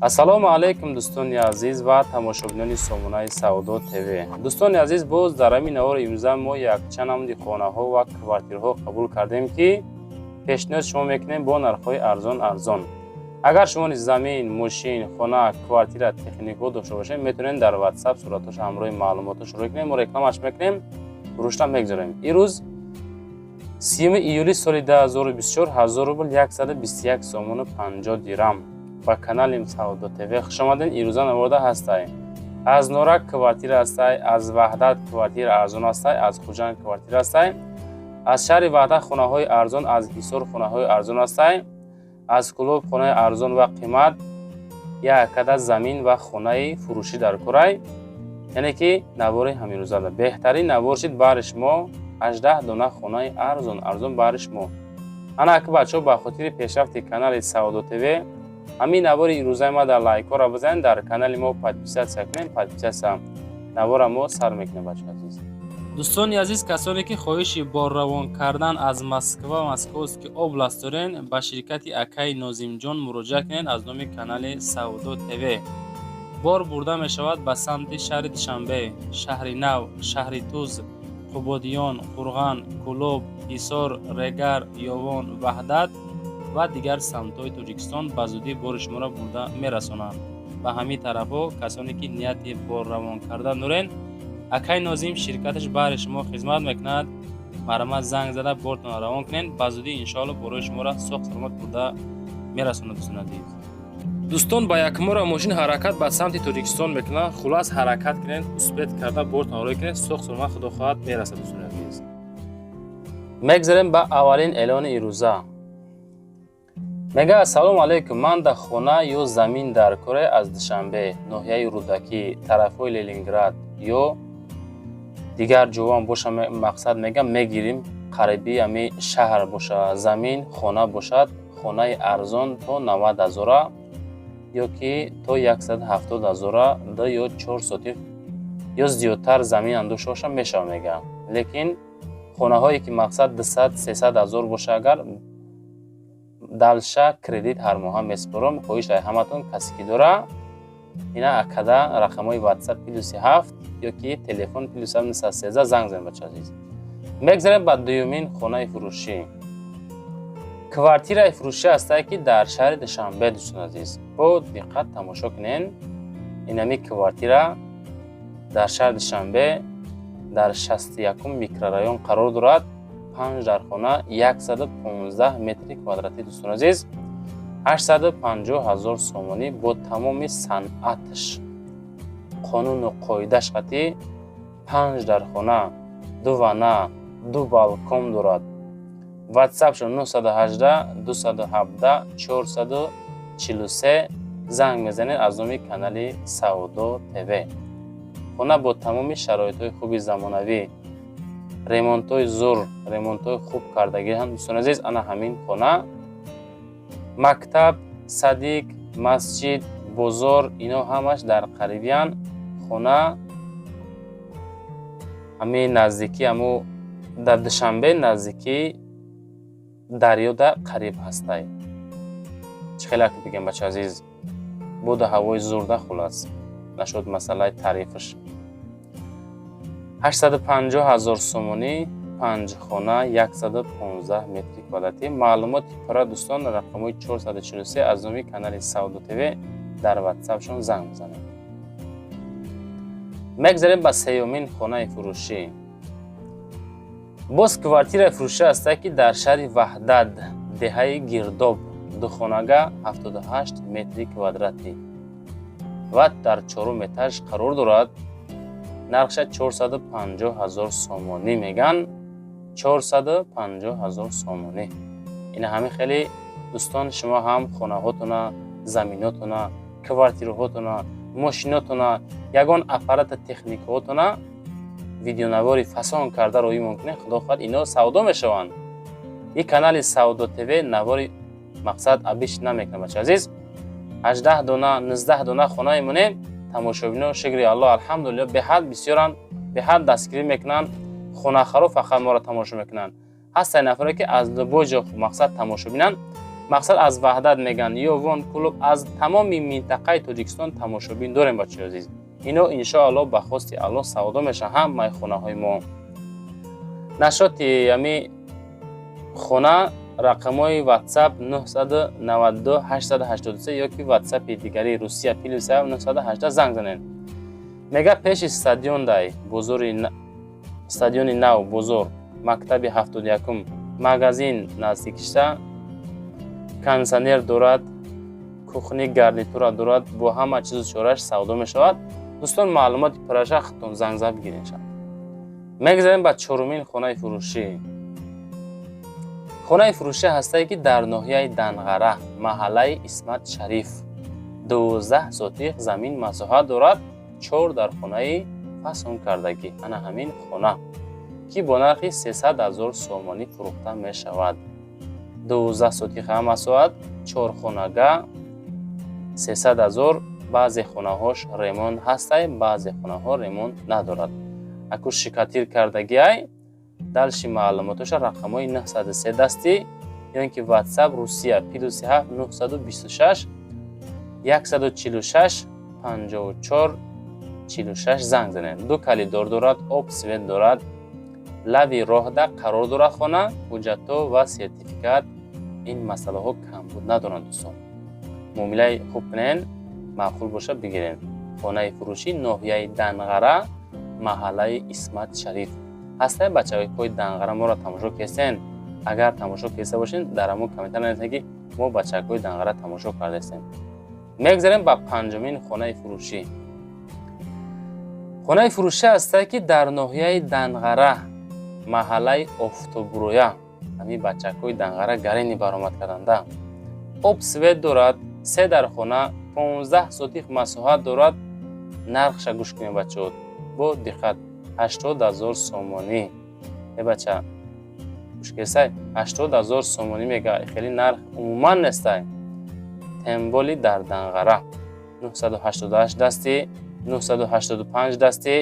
ассалому алайкум дӯстони азиз ва тамошобинони сомонаи Саудо ТВ. Дӯстони азиз, боз дар ҳамин навори имрӯза мо якчанд намуди хонаҳо ва квартираҳо қабул кардем ки пешниҳод шумо мекунем бо нархҳои арзон. Агар шумо низ замин, мошин, хона, квартира, техникаҳо дошта бошед, метавонед дар WhatsApp сураташ ҳамроҳи маълумоташ шуро кунем, мо рекламаш мекунем, фурӯшта мегузорем. Ирӯз 30 июли соли 2024 1000 рубл 121 сомону 50 дирам ба канали Саудо ТВ хушомадед. ирӯза навода ҳастай. Аз Норак квартира ҳастай, аз Ваҳдат квартира арзон ҳастай, аз Хуҷанд квартира ҳастай, аз шаҳри Ваҳдат хонаҳои арзон, аз Ҳисор хонаҳои арзон ҳастай, аз Кӯлоб хонаи арзон ва қимат, як када замин ва хонаи фурӯшӣ дар Курай. Яъне ки навори ҳамирӯзада беҳтарин навор шид баъри шумо 18 дона хонаи арзон баъри шумо. Ана ака бачаҳо ба хотири пешрафти канали Саудо ТВ ҳамин навори ирӯзаи ма дар лайкора бизанед, дар канали мо подписатсия кунед, подписатсия навора мо сар мекунем бачаҳо азиз. дӯстони азиз, касоне ки хоҳиши борравон кардан аз Москва Московский област дорен, ба ширкати акаи Нозимҷон муроҷиат кунед аз номи канали Саудо ТВ. Бор бурда мешавад ба самти шаҳри Душанбе, шаҳри Нав, шаҳри Туз, Қубодиён, Қурған, Кӯлоб, Ҳисор, Регар, Ёвон, Ваҳдат ва дигар самтҳои Тоҷикистон ба зудӣ бори шуморо бурда мерасонанд. Ба ҳамин тарафҳо касоне ки нияти борравон кардан дорен, акаи Нозим ширкаташ баҳри шумо хизмат мекунад. Марама занг зада бортон равон кунед, ба зудӣ иншоалло борои шуморо соҳ саломат бурда мерасонад. дӯстон, ба якмора мошин ҳаракат ба самти Тоҷикистон мекунад. Хулас ҳаракат кунед, успет карда бортон рой кунед, соҳ саломат худо хоҳад мерасад. дӯстони азиз, мегзарем ба аввалин эълони ирӯза. мега ассалому алайкум, ман дар хона ё замин дар Курай аз Душанбе, ноҳияи Рудакӣ, тарафҳои Ленинград ё дигар ҷовон боша, мақсад мегам мегирим қариби ами шаҳр боша, замин хона бошад, хонаи арзон то 90 000 ё ки то 170 000 ду ё 4 сотих ё зиёдтар замин андоша боша мешава мегам. лекин хонаҳое ки мақсад 200-300 000 боша, агар далша кредит ҳар моҳа месупорам. хоҳишай ҳаматон касе ки дора ина акада рақамҳои WhatsApp +7 ё ки телефон +713 занг занед бачаҳо азиз. мегзарем ба дуюмин хонаи фурӯшӣ. квартираи фурӯшӣ ҳастае ки дар шаҳри Душанбе. дӯстон азиз, бо диққат тамошо кунед. инами квартира дар шаҳри Душанбе дар 61 микрорайон қарор дорад. 5 дархона 115 метри квадратӣ. дӯстон азиз, 850 000 сомонӣ бо тамоми санъаташ, қонуну қоидааш қатӣ. 5 дархона, 2 вана, 2 балкон дорад. WhatsApp-шо 918 217 443 занг мезанед аз номи канали Саудо ТВ. хона бо тамоми шароитҳои хуби замонавӣ, ремонтҳои зур, ремонтҳои хуб кардагӣ ҳам. дӯстон азиз, ана ҳамин хона. мактаб, садик, масҷид, бозор ино ҳамаш дар қарибиян. хона ҳамин наздики ҳамо дар Душанбе наздики дарёда қариб ҳастай. чӣ хелак бигем бачаҳо азиз, бода ҳавои зурда хулас нашуд масъалаи тарифаш. 850 000 сомонӣ, 5 хона, 115 метри квадратӣ. маълумоти пурра дӯстон рақамҳои 443 аз номи канали Саудо ТВ дар WhatsApp-шон занг бизанед. мегзарем ба сеюмин хонаи фурӯшӣ. боз квартираи фурӯшӣ ҳастае ки дар шаҳри Ваҳдат, деҳаи Гирдоб, духонага 78 метри квадратӣ ва дар 4 этаж қарор дорад. нархша 450 000 сомонӣ меган. 450 000 сомонӣ. ина ҳамин хеле дӯстон, шумо ҳам хонаҳотона, заминотона, квартираҳотона, мошинотона, ягон аппарата техникаҳотона видеонавори фасон карда роҳӣ мумкине. худо хоҳад ино савдо мешаванд. ин канали Саудо ТВ навори мақсад абиш намекунад бачаҳо азиз. 18 дона 19 дона хонаи монем. тамошобино шукри Аллоҳ, алҳамдулиллаҳ, беҳад бисёранд, беҳад дастгирӣ мекунанд. хонахаро фақат моро тамошо мекунанд. ҳастаи нафаре ки аз любой ҷо мақсад тамошо бинанд. мақсад аз ваҳдат меган ё вон клуб аз тамоми минтақаи Тоҷикистон тамошобин дорем бачаҳои азиз. ино иншоаллоҳ ба хости Аллоҳ саводо мешавад ҳамаи хонаҳои мо. нашоти ами хона рақамҳои WhatsApp 992 883 ёки WhatsApp-и дигари Русия +7 918 занг занед. мега пеши стадион дай бозори стадиони нав бозор мактаби 71 магазин наздикиша кондитсионер дорад, кухни гарнитура дорад, бо ҳама чизу чораш савдо мешавад. дӯстон маълумоти пурраша худтон занг зад бигиред. мегзарем ба чорумин хонаи фурӯшӣ. хонаи фурӯшӣ ҳастае ки дар ноҳияи Данғара маҳаллаи Исмат Шариф 12 сотих замин масоҳат дорад. 4 дар хонаи фасон кардагӣ. ана ҳамин хона ки бо нархи 300,000 сомонӣ фурӯхта мешавад. 12 сотиха масоҳат 4 хонага 300,000. баъзе хонаҳош ремонт ҳастае, баъзе хонаҳо ремонт надорад. аку шикатир кардагиай далши маълумотоша рақамҳои 903 дастӣ ё ки WhatsApp Русия +7 926 146 54 46 занг занед. ду калидор дорад, об свет дорад, лави роҳда қарор дорад хона, ҳуҷҷатҳо ва сертификат. ин масъалаҳо камбуд надоранд дӯстон. муомилаи хуб кунен, маъқул боша бигирен. хонаи фурӯшӣ ноҳияи Данғара маҳаллаи Исмат Шариф ҳастае. бачаҳои пои Данғара моро тамошо кестен? агар тамошо кеста бошен дар ҳамон комментар нависед ки мо бачаҳои Данғара тамошо кардастем. мегзарем ба панҷумин хонаи фурӯшӣ. хонаи фурӯшӣ ҳастае ки дар ноҳияи Данғара маҳаллаи Офтоброя. ҳамин бачаҳои Данғара гарини баромад карданда. об свет дорад, 3 дар хона 15 сотих масоҳат дорад. нархша гӯш кунед бачаҳо бо диққат. 80,000 сомонӣ. бача гӯш кестай 80,000 сомонӣ мега хеле нарх умуман нестай. темболи дар Данғара 988 дастӣ, 985 дастӣ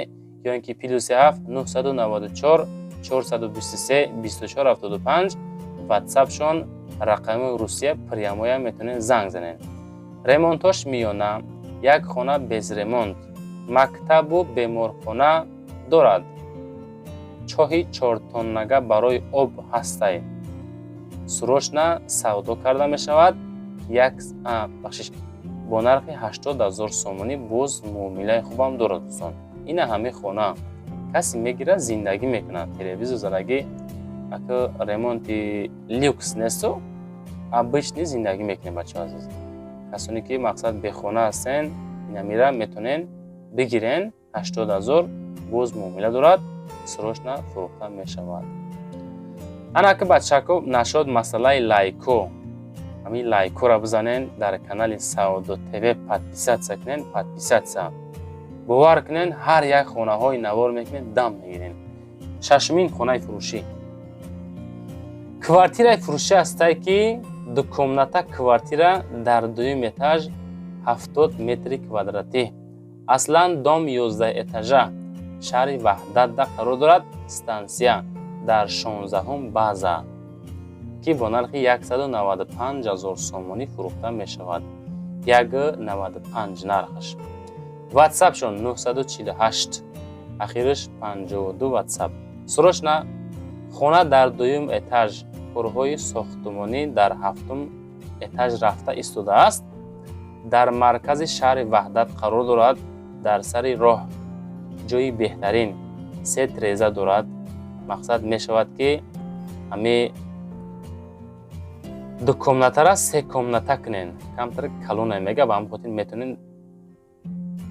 ё ин ки +7 994 423 2475. WhatsApp-шон рақами Русия прямоя метонед занг занед. ремонтош миёна. як хона без ремонт, мактабу беморхона дорад. чоҳи 4 тоннага барои об ҳастае. срочна савдо карда мешавад. бо нархи 80,000 сомонӣ боз муомилаи хубам дорад дӯстон. ина ҳамин хона касе мегирад зиндагӣ мекунад. телевизор задагӣ ака ремонти люкс несту, обычни зиндагӣ мекунед бачаҳо азиз. касоне ки мақсад бехона ҳастен, ина мира метонен бигирен. 80,000 боз муомила дорад. срочна фурӯхта мешавад. ана ки бачаҳо нашод масъалаи лайко. ҳамин лайкора бизанен, дар канали Саодо ТВ подписатсия кунен. подписатсия бовар кунен, ҳар як хонаҳои навор мекунен, дам мегирен. шашумин хонаи фурӯшӣ. квартираи фурӯшӣ ҳастае ки дукомната квартира дар дуюм этаж 70 метри квадратӣ. аслан дом 11 этажа шаҳри Ваҳдатда қарор дорад. стансия дар 16-ум база ки бо нархи 195,000 сомонӣ фурӯхта мешавад. 195 нархаш. WhatsApp-шон 948 ахираш 52 WhatsApp. срочна хона дар дуюм этаж корҳои сохтмонӣ дар 7-ум этаж рафта истодааст. дар маркази шаҳри Ваҳдат қарор дорад. дар сари роҳ ҷойи беҳтарин. 3 треза дорад. мақсад мешавад ки ҳами ду комнатара 3 комната кунен. камтар калона мега ба ҳамин хотир метонен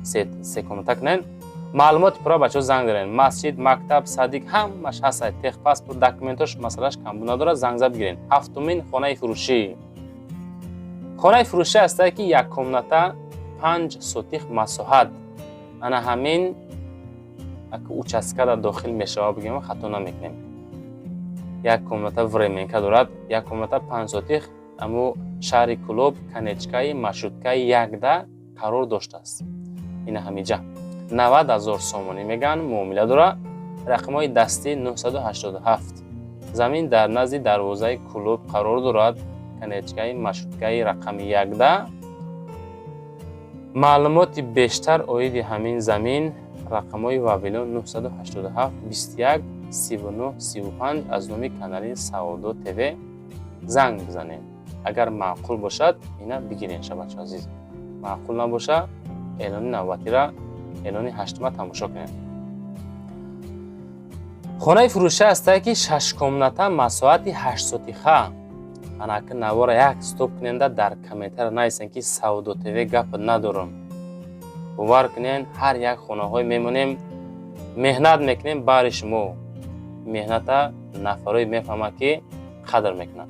3 комната кунен. маълумоти пурра бачаҳо занг зарен. масҷид, мактаб, садик ҳамаш ҳастад. техпаспорт, документош масъалаш камбуд надорад. занг зад бигирен. ҳафтумин хонаи фурӯшӣ. хонаи фурӯшӣ ҳастае ки як комната 5 сотих масоҳат. ана ҳамин участкада дохил мешава бигем хато намекунем. як комната временка дорад. як комната 5 сотих аммо шаҳри Кӯлоб канечкаи маршруткаи якда қарор доштааст. ина ҳамиҷа 90,000 сомонӣ меган муомила дора. рақамҳои дастӣ 987. замин дар назди дарвозаи Кӯлоб қарор дорад. канечкаи маршруткаи рақами 1 маълумоти бештар оиди ҳамин замин рақамҳои вавилон 987 21 39 35 аз номи канали Саудо ТВ занг бизанед. агар маъқул бошад ина бигирен шабачо азиз, маъқул набоша эълони навбатира эълони 8-ма тамошо кунед. хонаи фурӯша астае ки 6 комната масоати 8 сотиха анаки навора як стоп куненда дар комментар наисен ки Саудо ТВ гап надорам. бовар кунен ҳар як хонаҳой мемонем меҳнат мекунем баъри шумо. меҳната нафарое мефаҳма ки қадр мекунад.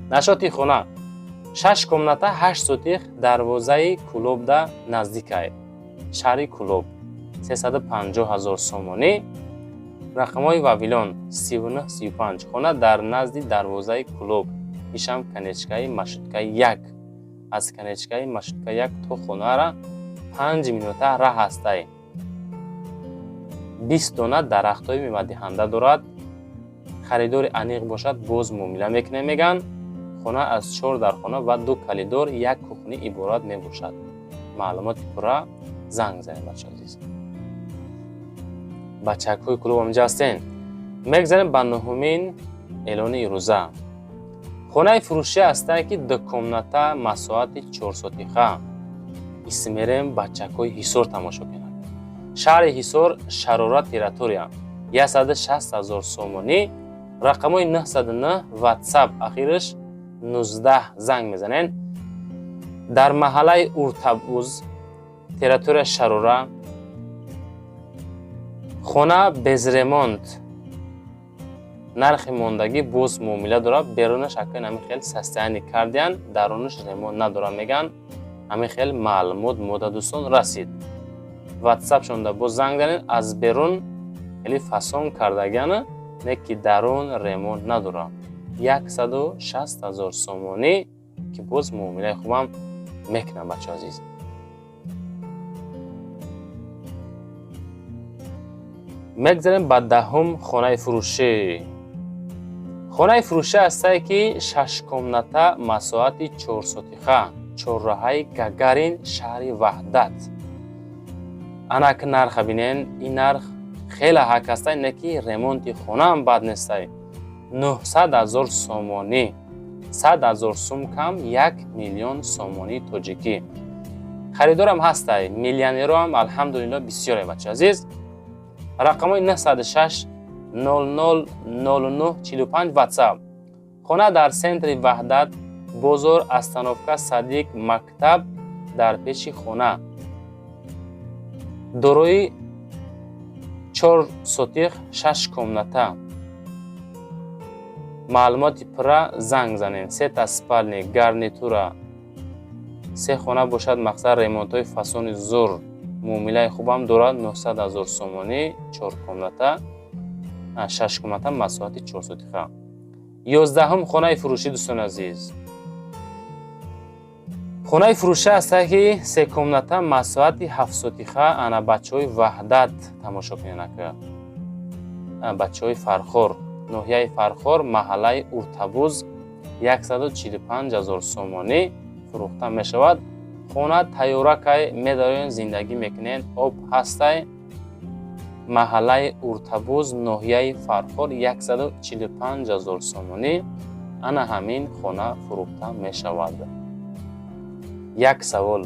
нашоти хона 6 комната 8 сотих дарвозаи Кулобда наздикай шаҳри Кулоб 350 000 сомонӣ. рақамҳои вавилон 39-35 хона дар назди дарвозаи Кулоб ишам канечкаи маршруткаи 1. аз канечкаи маршруткаи 1 то хонаара 5 минута раҳ ҳастай. 20 дона дарахтҳои мевадиҳанда дорад. харидори аниқ бошад боз муомила мекунем меган. хона аз 4 дархона ва 2 калидор 1 кухни иборат мебошад. маълумоти пурра занг занед бача азиз. бачакҳои Кулоб амҷа ҳастен. мегзарем ба нуҳумин эълони ирӯза. хонаи фурӯшӣ ҳастае ки 2 комната масоати 4 сотиха. исмерем бачакҳои Ҳисор тамошо кунад. шаҳри Ҳисор шарора территория 160 000 сомонӣ. рақамҳои 909 ватсап ахираш 19 занг мезанен. дар маҳаллаи Уртабуз территория шарора. хона без ремонт. нархи мондагӣ боз муомила дорад. берунаш акан ҳамин хел састаяни кардиян, дарунаш ремонт надорад меган. ҳамин хел маълумот мода дӯстон расид. ватсапшонда боз занг занед. аз берун хели фасон кардагиана не ки дарун ремонт надорад. 160 000 сомонӣ ки боз муомилаи хубам мекунад бача азиз. мегзарем ба 10-ум хонаи фурӯшӣ. хонаи фурӯшӣ ҳастае ки 6 комната масоати 4 сотиха чорроҳаи Гагарин шаҳри Ваҳдат. анаки нарха бинен. ин нарх хеле ҳак ҳастай, не ки ремонти хонаам бад нестай. 900 000 сомонӣ. 100 000 сум кам 1 миллион сомонӣ тоҷикӣ. харидорам ҳастай. миллионероам алҳамдулилло бисёре бача азиз. рақамҳои 96 00 09 45 ватсап. хона дар сентри Ваҳдат бозор остановка Садиқ мактаб дар пеши хона. дорои 4 сотих 6 комната. маълумоти пурра занг занен. 3 та спални гарнитура. 3 хона бошад. мақсад ремонтҳои фасони зур. муомилаи хубам дорад. 900 000 сомонӣ 4 комната 6 комната масоати 4 сотиха. 11-ум хонаи фурӯшӣ дӯстони азиз. хонаи фурӯшӣ ҳастае ки 3 комната масоати 7 сотиха ана бачаҳои Ваҳдат тамошо кунед. бачаҳои Фархор ноҳияи Фархор маҳаллаи Уртабуз 145 000 сомонӣ фурӯхта мешавад. хона тайёракай медароен зиндагӣ мекунен. об ҳастай. маҳаллаи Уртабуз ноҳияи Фархор 145 000 сомонӣ ана ҳамин хона фурӯхта мешавад. як савол.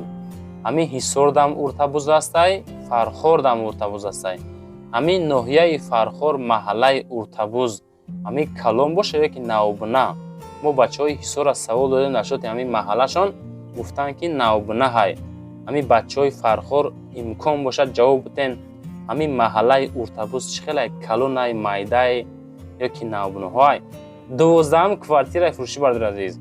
ҳамин Ҳисор дам Уртабуз ҳастай, Фархор дам Уртабуз ҳастай. ҳамин ноҳияи Фархор маҳаллаи Уртабуз ҳамин калон боша ё ки наобна? мо бачаҳои Ҳисора савол додем нашоти ҳамин маҳаллашон, гуфтанд ки наобна ҳай. ҳамин бачаҳои Фархор имкон бошад ҷавоб битен ҳамин маҳаллаи Уртабуз чӣ хеле калонай майдай ё ки наобнаҳоай? 12-ум квартираи фурӯшӣ бардор азиз.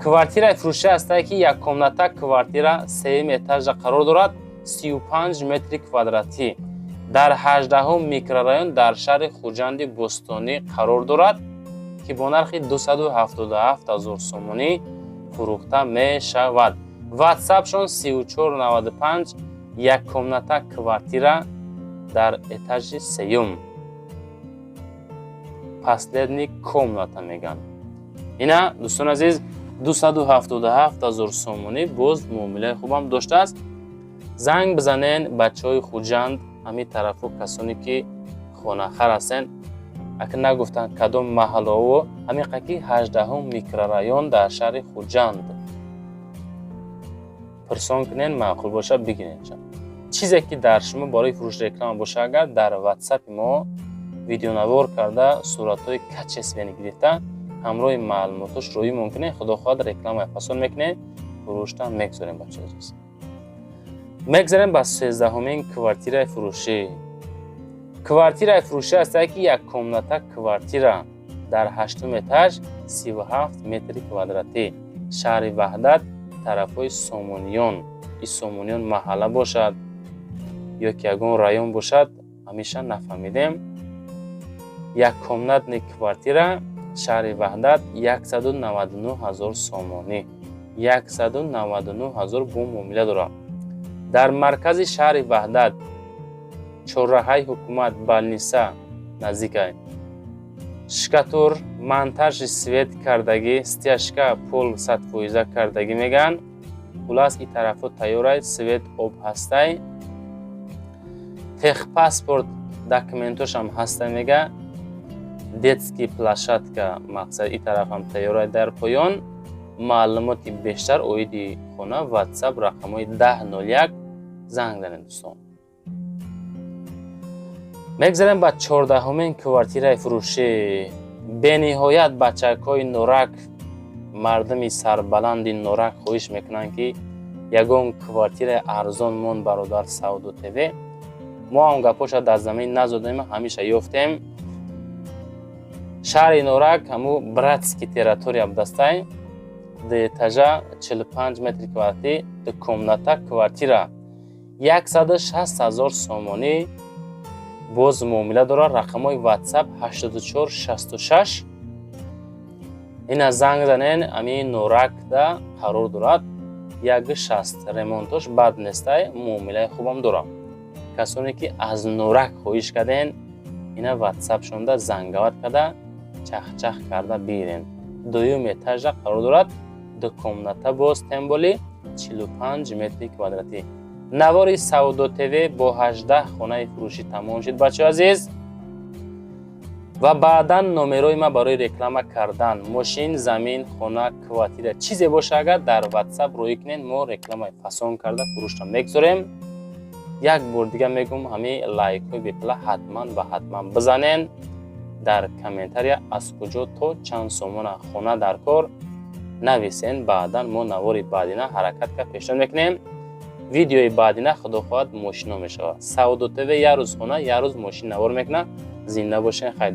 квартираи фурӯшӣ ҳастае ки як комната квартира 3 этажа қарор дорад. 35 метри квадратӣ дар 18-ум микрорайон дар шаҳри Хуҷанди Бостонӣ қарор дорад ки бо нархи 277 000 сомонӣ фурӯхта мешавад. ватсапшон 3495 як комната квартира дар этажи 3-ум. последний комната меган. ина дӯстон азиз 277,000 сомонӣ боз муомилаи хубам доштааст. занг бизанен бачаҳои хуҷанд, ҳамин тарафу касоне ки хонахар ҳастен, акн нагуфтанд кадом маҳаллаҳо, ҳамин қаки 18 микрорайон дар шаҳри хуҷанд. пурсон кунен, маъқул боша бигирен. чизе ки дар шумо барои фурӯш реклама боша, агар дар ватсапи мо видеонавор карда суратҳои качествени гирифта ҳамроҳи маълумотош роӣ мумкин е. худо хоҳад рекламаи фасон мекунем, фурӯшта мегузорем. бачаҳоз мегзарем ба 13-умин квартираи фурӯшӣ. квартираи фурӯшӣ астае ки як комната квартира дар 8-ум этаж 37 метри квадратӣ, шаҳри Ваҳдат, тарафҳои Сомониён. ин Сомониён маҳалла бошад ё ки ягон район бошад, ҳамеша нафаҳмидем. як комнатни квартира, шаҳри Ваҳдат, 199,000 сомонӣ. 199,000 бо муомила дорад. дар маркази шаҳри Ваҳдат, чорраҳаи ҳукумат, балниса наздикай, шкатур, монтажи свет кардагӣ, стяжка, пол 100% кардагӣ меган. хулас ин тарафо тайёрай, свет об ҳастай, техпаспорт документошам ҳастай мега, детский площадка мақсад ин тарафам тайёрай. дар поён маълумоти бештар оиди хона ватсап рақамҳои 1001 занг занед дӯстон. мегзарем ба 14-умин квартираи фурӯшӣ. бениҳоят бачакҳои норак, мардуми сарбаланди норак хоҳиш мекунанд ки ягон квартираи арзон мон бародар Саудо ТВ. мо ҳам гапоша дар замин назодем, ҳамеша ёфтем. шаҳри норак ҳаму братский территория будастай, ду этажа 45 метри квадратӣ, ду комната квартира, 160,000 сомонӣ боз муомила дорад. рақамҳои ватсап 8466. ина занг занен, амин норакда қарор дорад. 160 ремонтош бад нестай, муомилаи хубам дорад. касоне ки аз норак хоҳиш карден, ина ватсап шонда зангават карда чахчах карда бигирен. дуюм этажа қарор дорад. ду комната боз темболи 45 метри квадратӣ. навори Саудо ТВ бо 18 хонаи фурӯшӣ тамом шид бачаҳои азиз. ва баъдан номерои ма барои реклама кардан, мошин, замин, хона, квартира чизе боша, агар дар ватсап роӣ кунен, мо рекламаи фасон карда фурӯшта мегузорем. як бор дига мегӯм, ҳамин лайкҳои бепла ҳатман ва ҳатман бизанен. дар комментария аз куҷо то чанд сомона хона дар кор нависен. баъдан мо навори баъдина ҳаракатка пешниҳод мекунем. видеои баъдина худо хоҳад мошино мешавад. Саудо ТВ як рӯз хона, як рӯз мошин навор мекунад. зинда бошен. хайр.